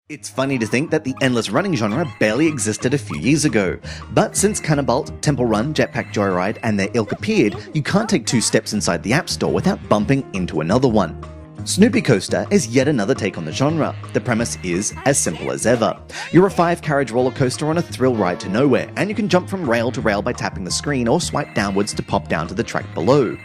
It's funny to think that the endless running genre barely existed a few years ago, but since Cannonbolt, Temple Run, Jetpack Joyride and their ilk appeared, you can't take 2 steps inside the App Store without bumping into another one. Snoopy Coaster is yet another take on the genre. The premise is as simple as ever. You're a 5-carriage roller coaster on a thrill ride to nowhere, and you can jump from rail to rail by tapping the screen or swipe downwards to pop down to the track below.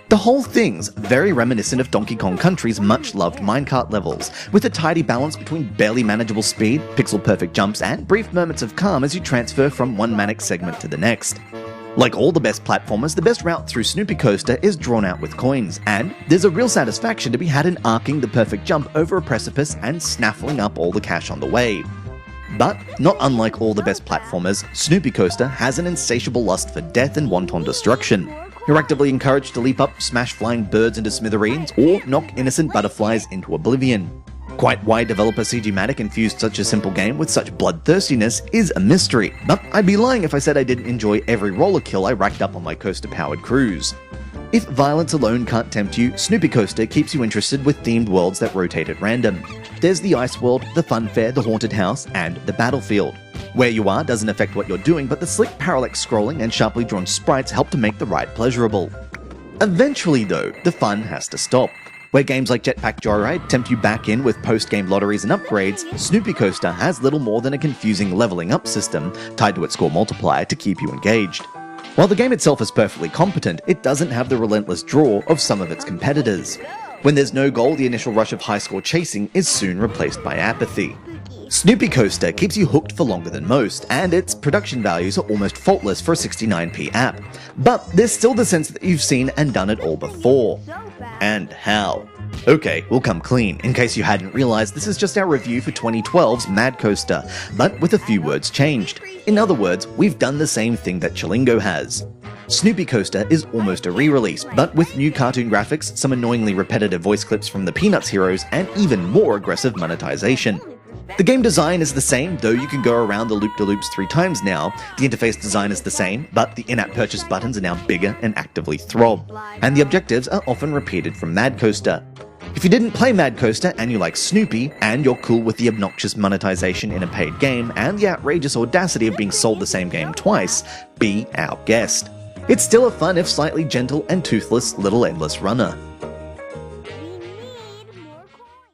The whole thing's very reminiscent of Donkey Kong Country's much-loved minecart levels, with a tidy balance between barely manageable speed, pixel-perfect jumps, and brief moments of calm as you transfer from one manic segment to the next. Like all the best platformers, the best route through Snoopy Coaster is drawn out with coins, and there's a real satisfaction to be had in arcing the perfect jump over a precipice and snaffling up all the cash on the way. But, not unlike all the best platformers, Snoopy Coaster has an insatiable lust for death and wanton destruction. You're actively encouraged to leap up, smash flying birds into smithereens, or knock innocent butterflies into oblivion. Quite why developer CGMatic infused such a simple game with such bloodthirstiness is a mystery, but I'd be lying if I said I didn't enjoy every roller kill I racked up on my coaster-powered cruise. If violence alone can't tempt you, Snoopy Coaster keeps you interested with themed worlds that rotate at random. There's the Ice World, the Fun Fair, the Haunted House, and the Battlefield. Where you are doesn't affect what you're doing, but the slick parallax scrolling and sharply drawn sprites help to make the ride pleasurable. Eventually though, the fun has to stop. Where games like Jetpack Joyride tempt you back in with post-game lotteries and upgrades, Snoopy Coaster has little more than a confusing leveling up system tied to its score multiplier to keep you engaged. While the game itself is perfectly competent, it doesn't have the relentless draw of some of its competitors. When there's no goal, the initial rush of high-score chasing is soon replaced by apathy. Snoopy Coaster keeps you hooked for longer than most, and its production values are almost faultless for a 69p app. But there's still the sense that you've seen and done it all before. And how? Okay, we'll come clean. In case you hadn't realized, this is just our review for 2012's Mad Coaster, but with a few words changed. In other words, we've done the same thing that Chillingo has. Snoopy Coaster is almost a re-release, but with new cartoon graphics, some annoyingly repetitive voice clips from the Peanuts heroes, and even more aggressive monetization. The game design is the same, though you can go around the loop-de-loops 3 times now. The interface design is the same, but the in-app purchase buttons are now bigger and actively throb. And the objectives are often repeated from Mad Coaster. If you didn't play Mad Coaster and you like Snoopy, and you're cool with the obnoxious monetization in a paid game, and the outrageous audacity of being sold the same game twice, be our guest. It's still a fun if slightly gentle and toothless little endless runner.